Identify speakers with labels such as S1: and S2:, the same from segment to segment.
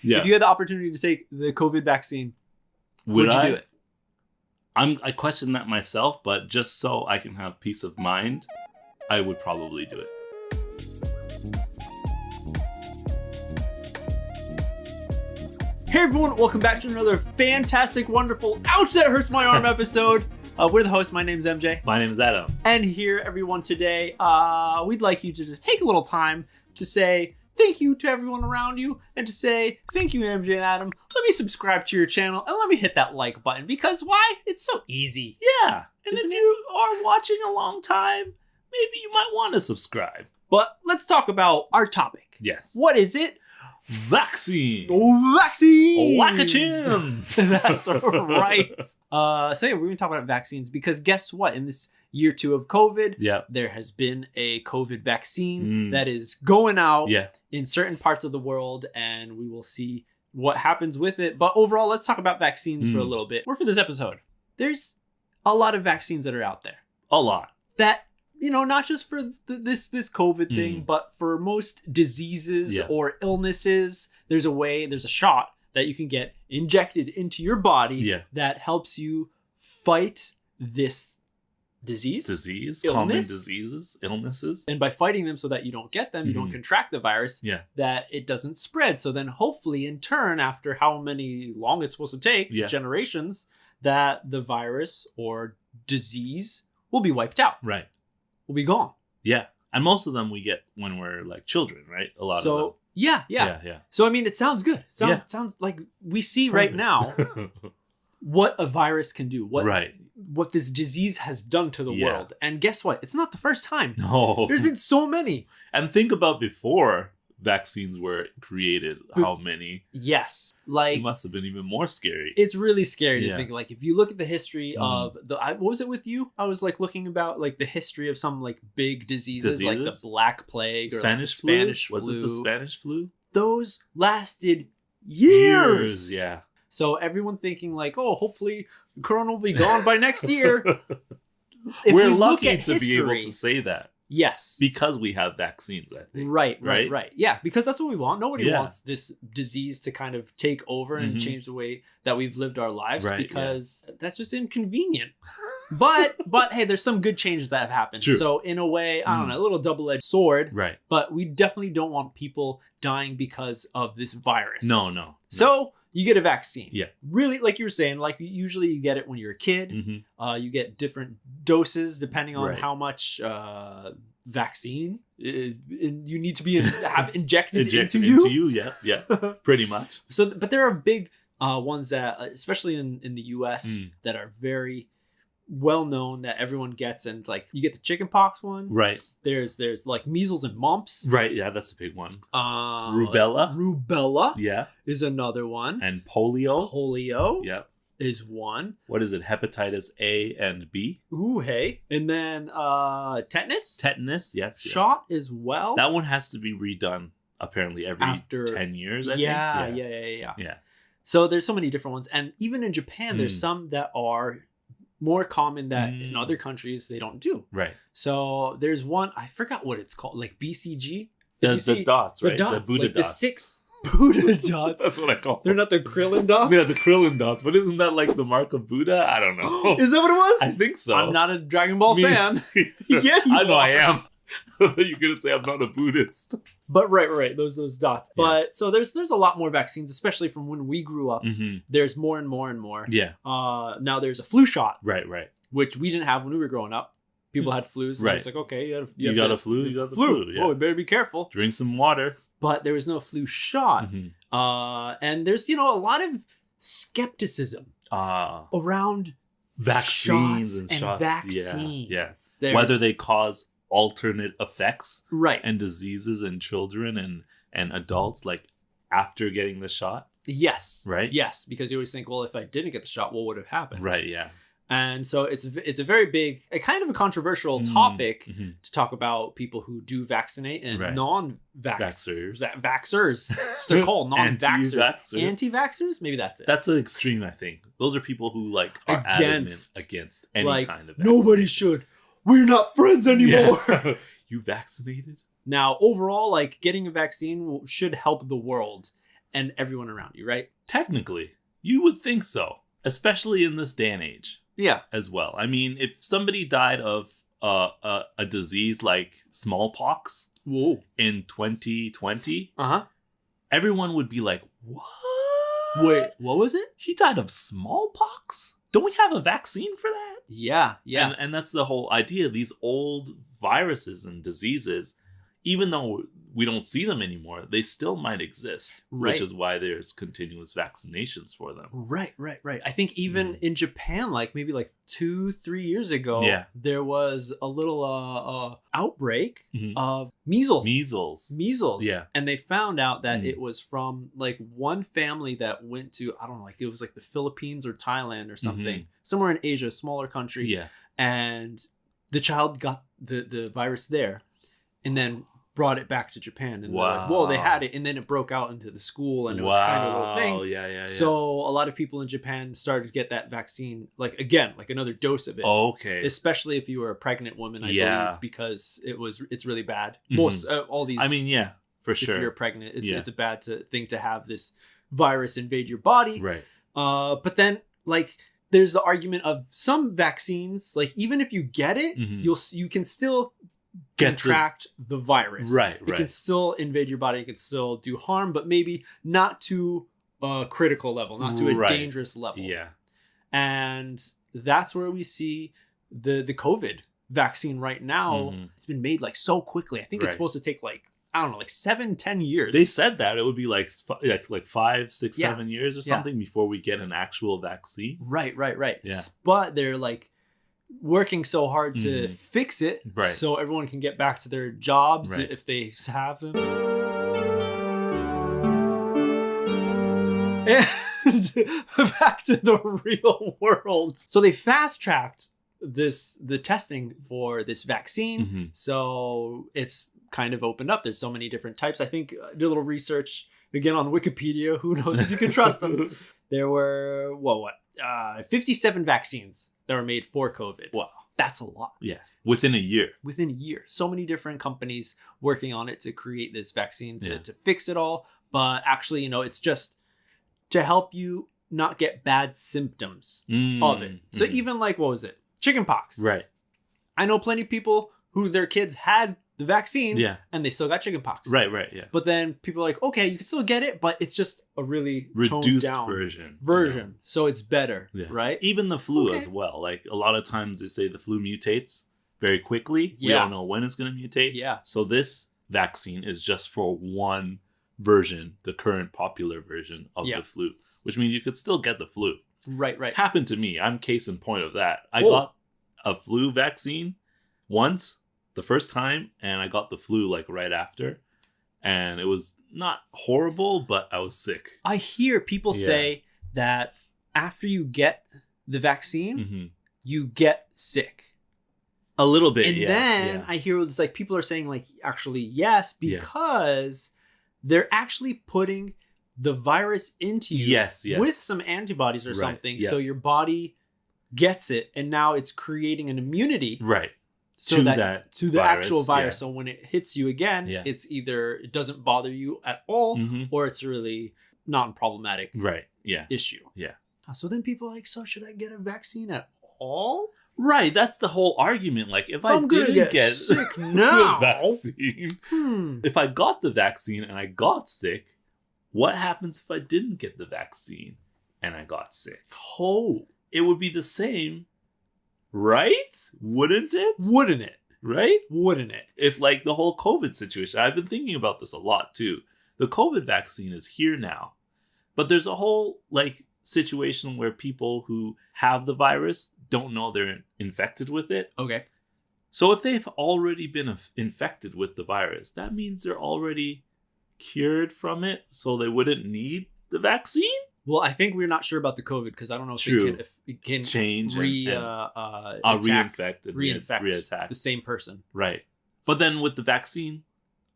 S1: Yeah.
S2: If you had the opportunity to take the COVID vaccine, would you do it?
S1: I question that myself, but just so I can have peace of mind, I would probably do it.
S2: Hey everyone, welcome back to another fantastic, wonderful, ouch that hurts my arm episode. We're the hosts. My name's MJ.
S1: My name is Adam.
S2: And here, everyone, today, we'd like you to take a little time to say thank you to everyone around you and to say thank you, MJ and Adam. Let me subscribe to your channel and let me hit that like button because why? It's so easy.
S1: Yeah. And if you are watching a long time, maybe you might want to subscribe.
S2: But let's talk about our topic.
S1: Yes.
S2: What is it?
S1: Vaccine.
S2: Vaccines.
S1: Whack-a-chins.
S2: That's right. So yeah, we're going to talk about vaccines because guess what? In this year 2 of COVID, there has been a COVID vaccine that is going out in certain parts of the world, and we will see what happens with it. But overall, let's talk about vaccines for a little bit. Or for this episode. There's a lot of vaccines that are out there.
S1: A lot.
S2: That, you know, not just for this COVID thing, but for most diseases or illnesses, there's a shot that you can get injected into your body that helps you fight this illness.
S1: Common diseases, illnesses.
S2: And by fighting them so that you don't get them, you don't contract the virus, that it doesn't spread. So then hopefully in turn, after how long it's supposed to take, generations, that the virus or disease will be wiped out.
S1: Right.
S2: Will be gone.
S1: Yeah. And most of them we get when we're like children, right? A lot of them.
S2: Yeah. So, I mean, it sounds good. Sounds like we see right now what a virus can do. What this disease has done to the world. And guess what? It's not the first time.
S1: No.
S2: There's been so many.
S1: And think about before vaccines were created, how many.
S2: Yes. Like,
S1: it must have been even more scary.
S2: It's really scary to think. Like, if you look at the history of what was it with you? I was like looking about like the history of some like big diseases? Like the Black Plague or
S1: Spanish
S2: flu.
S1: Was it the Spanish flu?
S2: Those lasted years.
S1: Yeah.
S2: So everyone thinking like, oh, hopefully Corona will be gone by next year.
S1: We're lucky to be able to say that.
S2: Yes.
S1: Because we have vaccines, I think.
S2: Right. Yeah, because that's what we want. Nobody wants this disease to kind of take over and change the way that we've lived our lives because that's just inconvenient. But hey, there's some good changes that have happened.
S1: True.
S2: So in a way, I don't know, a little double-edged sword.
S1: Right.
S2: But we definitely don't want people dying because of this virus.
S1: No.
S2: So you get a vaccine.
S1: Yeah.
S2: Really, like you were saying, like usually you get it when you're a kid. You get different doses depending on how much vaccine you need to be have injected into you. Yeah, pretty much. So, but there are big ones that, especially in the U.S., that are very well known that everyone gets, and like you get the chickenpox one. Right. There's like measles and mumps.
S1: Right. Yeah, that's a big one. Rubella. Yeah.
S2: Is another one.
S1: And polio.
S2: Yep. Is one.
S1: What is it? Hepatitis A and B.
S2: Ooh, hey. And then tetanus.
S1: Yes.
S2: Shot as well.
S1: That one has to be redone apparently after 10 years. I think.
S2: Yeah. So there's so many different ones, and even in Japan, there's some that are more common that in other countries they don't do. Right. So there's one, I forgot what it's called, like BCG.
S1: The dots, right?
S2: The dots,
S1: the Buddha
S2: like
S1: dots.
S2: The 6 Buddha dots.
S1: That's what I call them.
S2: They're not the Krillin dots?
S1: Yeah, the Krillin dots. But isn't that like the mark of Buddha? I don't know.
S2: Is that what it was?
S1: I think so.
S2: I'm not a Dragon Ball fan.
S1: Yeah, I know I am. You're going to say I'm not a Buddhist.
S2: But right, those dots. Yeah. But so there's a lot more vaccines, especially from when we grew up. There's more and more. Yeah. Now there's a flu shot. Right. Which we didn't have when we were growing up. People had flus. Right. It's like, okay, you got a flu. You got the flu. Yeah. Oh, you better be careful.
S1: Drink some water.
S2: But there was no flu shot. And there's, a lot of skepticism around
S1: vaccines and shots.
S2: Vaccines.
S1: Yes. Whether they cause alternate effects and diseases in children and adults, like after getting the shot.
S2: Yes.
S1: Right?
S2: Yes. Because you always think, well, if I didn't get the shot, what would have happened?
S1: Right, yeah.
S2: And so it's a very big, a kind of a controversial topic to talk about people who do vaccinate and non-vaxxers. Vaxxers. They're called non-vaxxers. Anti-vaxxers? Maybe that's it.
S1: That's an extreme, I think. Those are people who like are against any kind of vaccine.
S2: Nobody should. We're not friends anymore.
S1: Yeah. You vaccinated?
S2: Now, overall, like getting a vaccine should help the world. and everyone around you, right?
S1: Technically, you would think so, especially in this day and age.
S2: Yeah.
S1: As well. I mean, if somebody died of a disease like smallpox in 2020, everyone would be like, what?
S2: Wait, what was it?
S1: He died of smallpox? Don't we have a vaccine for that?
S2: Yeah.
S1: And that's the whole idea. These old viruses and diseases, even though we don't see them anymore, they still might exist, which is why there's continuous vaccinations for them.
S2: Right. I think even in Japan, like maybe like 2-3 years ago, there was a little outbreak of measles. Measles.
S1: Yeah.
S2: And they found out that it was from like one family that went to, I don't know, like it was like the Philippines or Thailand or something, somewhere in Asia, a smaller country.
S1: Yeah.
S2: And the child got the virus there and then brought it back to Japan, and they're like, whoa, they had it, and then it broke out into the school, and it was kind of a little thing.
S1: Yeah.
S2: So a lot of people in Japan started to get that vaccine, like again, like another dose of it.
S1: Okay.
S2: Especially if you were a pregnant woman, I believe, because it's really bad. Most all these.
S1: I mean, yeah, for sure.
S2: If you're pregnant, it's a bad thing to have this virus invade your body.
S1: Right.
S2: But then like there's the argument of some vaccines, like even if you get it, you can still contract the virus.
S1: Right.
S2: It can still invade your body. It can still do harm, but maybe not to a critical level, not to a dangerous level.
S1: Yeah. And
S2: that's where we see the COVID vaccine right now. It's been made like so quickly. I think it's supposed to take like, I don't know, like 7-10 years.
S1: They said that it would be like 5, 6, 7 years or something before we get an actual vaccine.
S2: Right.
S1: Yeah.
S2: But they're like working so hard to fix it so everyone can get back to their jobs if they have them. And back to the real world. So they fast-tracked the testing for this vaccine. So it's kind of opened up. There's so many different types. I think I did a little research again on Wikipedia. Who knows if you can trust them. There were 57 vaccines that were made for COVID.
S1: Wow.
S2: That's a lot.
S1: Yeah. Within a year.
S2: So many different companies working on it to create this vaccine to fix it all. But actually, it's just to help you not get bad symptoms of it. So even like, what was it? Chickenpox.
S1: Right.
S2: I know plenty of people who their kids had the vaccine and they still got chickenpox.
S1: Right, yeah.
S2: But then people are like, okay, you can still get it, but it's just a really
S1: reduced
S2: down
S1: version.
S2: Yeah. So it's better, right?
S1: Even the flu as well. Like a lot of times they say the flu mutates very quickly. We don't know when it's going to mutate.
S2: Yeah.
S1: So this vaccine is just for one version, the current popular version of the flu, which means you could still get the flu.
S2: Right.
S1: Happened to me. I'm case in point of that. I got a flu vaccine once, the first time, and I got the flu like right after, and it was not horrible, but I was sick.
S2: I hear people say that after you get the vaccine, you get sick.
S1: A little bit,
S2: and then I hear it's like people are saying like, actually yes, because they're actually putting the virus into you with some antibodies or something, so your body gets it, and now it's creating an immunity to the actual virus. So when it hits you again, it's either it doesn't bother you at all, or it's a really non-problematic issue.
S1: Yeah.
S2: So then people are like, so should I get a vaccine at all?
S1: Right, that's the whole argument. Like, if I didn't get
S2: sick now,
S1: the vaccine, if I got the vaccine and I got sick, what happens if I didn't get the vaccine and I got sick? It would be the same, right? Wouldn't it? Right?
S2: Wouldn't it?
S1: If like the whole COVID situation, I've been thinking about this a lot too. The COVID vaccine is here now, but there's a whole like situation where people who have the virus don't know they're infected with it.
S2: Okay.
S1: So if they've already been infected with the virus, that means they're already cured from it, so they wouldn't need the vaccine?
S2: Well, I think we're not sure about the COVID because I don't know if it can
S1: change
S2: reinfect
S1: reattack
S2: the same person.
S1: Right. But then with the vaccine,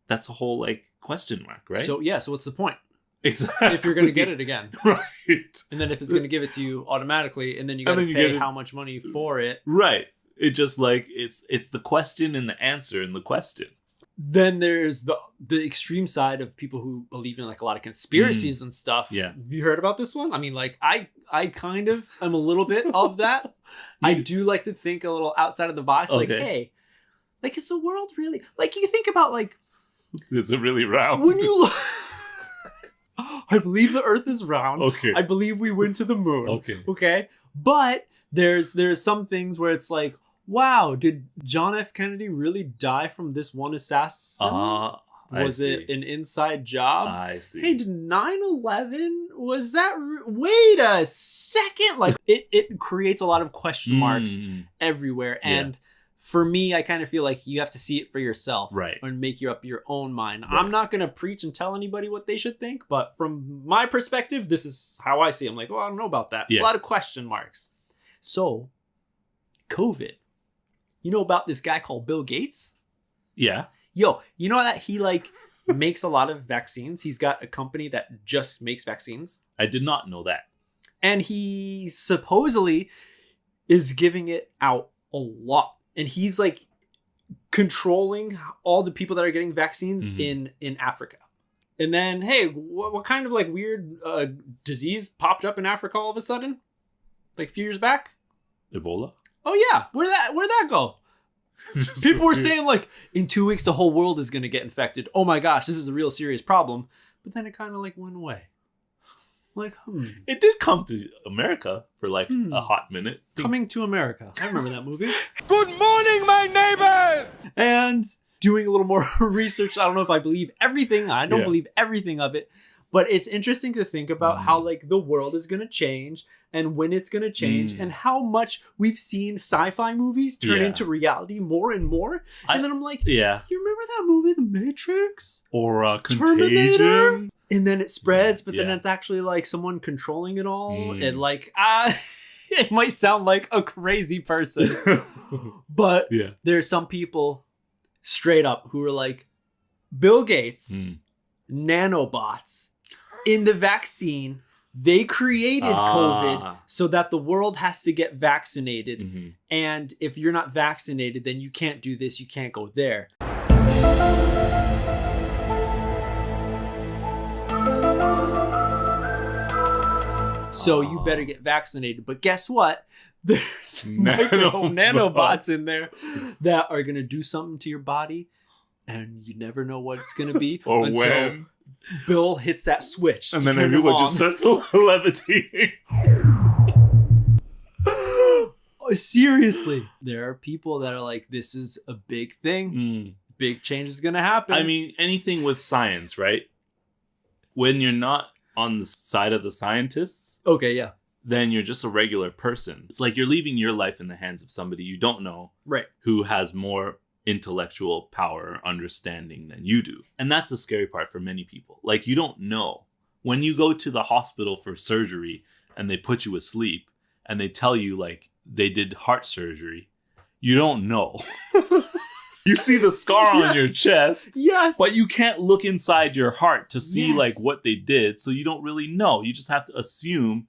S1: that's a whole like question mark, right?
S2: So what's the point?
S1: Exactly.
S2: If you're going to get it again.
S1: Right.
S2: And then if it's going to give it to you automatically, and then you got to pay how much money for it.
S1: Right. It just like, it's the question and the answer in the question.
S2: then there's the extreme side of people who believe in like a lot of conspiracies and stuff.
S1: Yeah.
S2: Have you heard about this one? I mean, like I kind of am a little bit of that. I do like to think a little outside of the box. Like, hey, like, is the world really, like, you think about like,
S1: is it really round?
S2: When you look, I believe the earth is round.
S1: Okay.
S2: I believe we went to the moon.
S1: Okay.
S2: Okay. But there's some things where it's like, wow, did John F. Kennedy really die from this one assassin? Was it an inside job?
S1: I see.
S2: Hey, did 9/11, was that... Wait a second! Like, it creates a lot of question marks everywhere. And for me, I kind of feel like you have to see it for yourself.
S1: Right.
S2: And make up your own mind.
S1: Right.
S2: I'm not going to preach and tell anybody what they should think, but from my perspective, this is how I see it. I'm like, well, I don't know about that.
S1: Yeah.
S2: A lot of question marks. So, COVID. You know about this guy called Bill Gates?
S1: Yeah.
S2: Yo, you know that he like makes a lot of vaccines? He's got a company that just makes vaccines.
S1: I did not know that.
S2: And he supposedly is giving it out a lot. And he's like controlling all the people that are getting vaccines in Africa. And then, hey, what kind of like weird disease popped up in Africa all of a sudden? Like a few years back?
S1: Ebola?
S2: Oh yeah, where'd that go? People were saying like in 2 weeks the whole world is gonna get infected. Oh my gosh, this is a real serious problem. But then it kind of like went away. Like,
S1: It did come to America for like a hot minute.
S2: Coming to America. I remember that movie.
S3: Good morning, my neighbors!
S2: And doing a little more research. I don't know if I believe everything. I don't believe everything of it. But it's interesting to think about how like the world is gonna change and when it's going to change and how much we've seen sci-fi movies turn into reality more and more. And then I'm like, you remember that movie, The Matrix?
S1: Or
S2: Terminator?
S1: Contagion?
S2: And then it spreads, but then it's actually like someone controlling it all. And like, it might sound like a crazy person. But there's some people straight up who are like, Bill Gates, nanobots, in the vaccine... They created COVID so that the world has to get vaccinated. And if you're not vaccinated, then you can't do this, you can't go there. So you better get vaccinated. But guess what? There's nanobots in there that are going to do something to your body. And you never know what it's going to be
S1: or
S2: until
S1: when
S2: Bill hits that switch.
S1: And then everyone just starts levitating.
S2: Seriously. There are people that are like, this is a big thing. Big change is going to happen.
S1: I mean, anything with science, right? When you're not on the side of the scientists.
S2: Okay, yeah.
S1: Then you're just a regular person. It's like you're leaving your life in the hands of somebody you don't know.
S2: Right.
S1: Who has more intellectual power or understanding than you do. And that's the scary part for many people. Like, you don't know. When you go to the hospital for surgery and they put you asleep and they tell you like they did heart surgery, you don't know. You see the scar on your chest, but you can't look inside your heart to see like what they did. So you don't really know. You just have to assume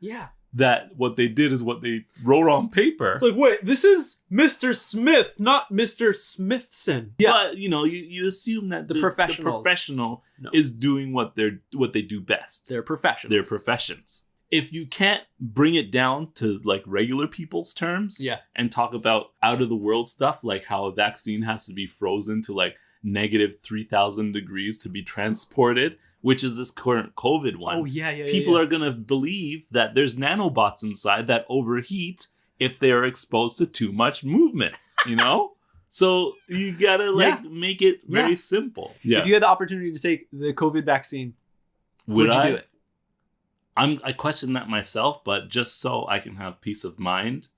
S1: that what they did is what they wrote on paper.
S2: It's like, wait, this is Mr. Smith, not Mr. Smithson.
S1: But you know, you assume that the professional is doing what they do best.
S2: They're professionals.
S1: Their professions. If you can't bring it down to like regular people's terms, and talk about out of the world stuff, like how a vaccine has to be frozen to like negative 3,000 degrees to be transported, which is this current COVID one. People are going to believe that there's nanobots inside that overheat if they're exposed to too much movement, you know? So you got to make it very simple. Yeah.
S2: If you had the opportunity to take the COVID vaccine, would you do it?
S1: I question that myself, but just so I can have peace of mind,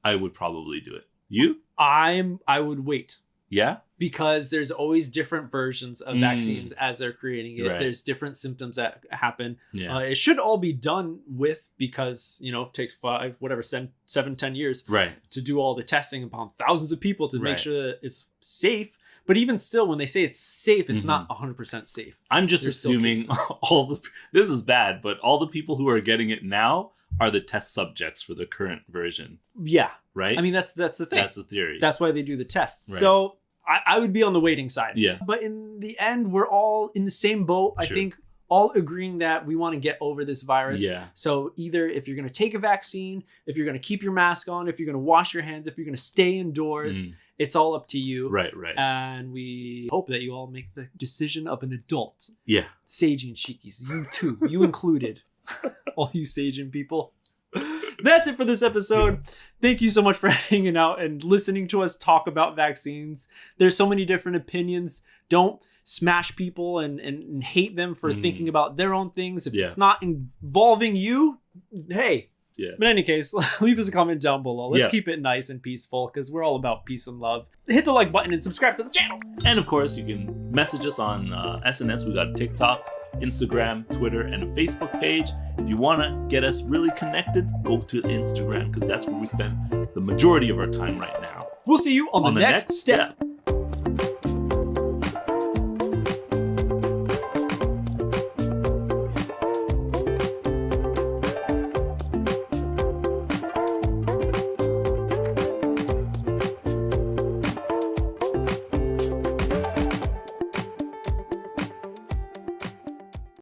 S1: I would probably do it. You?
S2: I would wait.
S1: Yeah?
S2: Because there's always different versions of vaccines as they're creating it. Right. There's different symptoms that happen. Yeah. It should all be done with, because, you know, it takes 7-10 years to do all the testing upon thousands of people to make sure that it's safe. But even still, when they say it's safe, it's not 100% safe.
S1: I'm just assuming this is bad, but all the people who are getting it now are the test subjects for the current version.
S2: Yeah.
S1: Right?
S2: I mean, that's the thing.
S1: That's the theory.
S2: That's why they do the tests. Right. So I would be on the waiting side.
S1: Yeah.
S2: But in the end, we're all in the same boat.
S1: True.
S2: I think all agreeing that we want to get over this virus.
S1: Yeah.
S2: So either if you're going to take a vaccine, if you're going to keep your mask on, if you're going to wash your hands, if you're going to stay indoors, it's all up to you.
S1: Right.
S2: And we hope that you all make the decision of an adult.
S1: Yeah.
S2: Seiji and Shikis, you too. You included. All you Seijin people. That's it for this episode. Thank you so much for hanging out and listening to us talk about vaccines. There's so many different opinions. Don't smash people and hate them for thinking about their own things. If it's not involving you, hey.
S1: Yeah.
S2: But in any case, leave us a comment down below. Let's keep it nice and peaceful because we're all about peace and love. Hit the like button and subscribe to the channel.
S1: And of course, you can message us on SNS. We got TikTok, Instagram, Twitter, and a Facebook page. If you want to get us really connected, go to Instagram because that's where we spend the majority of our time right now.
S2: We'll see you on the next step.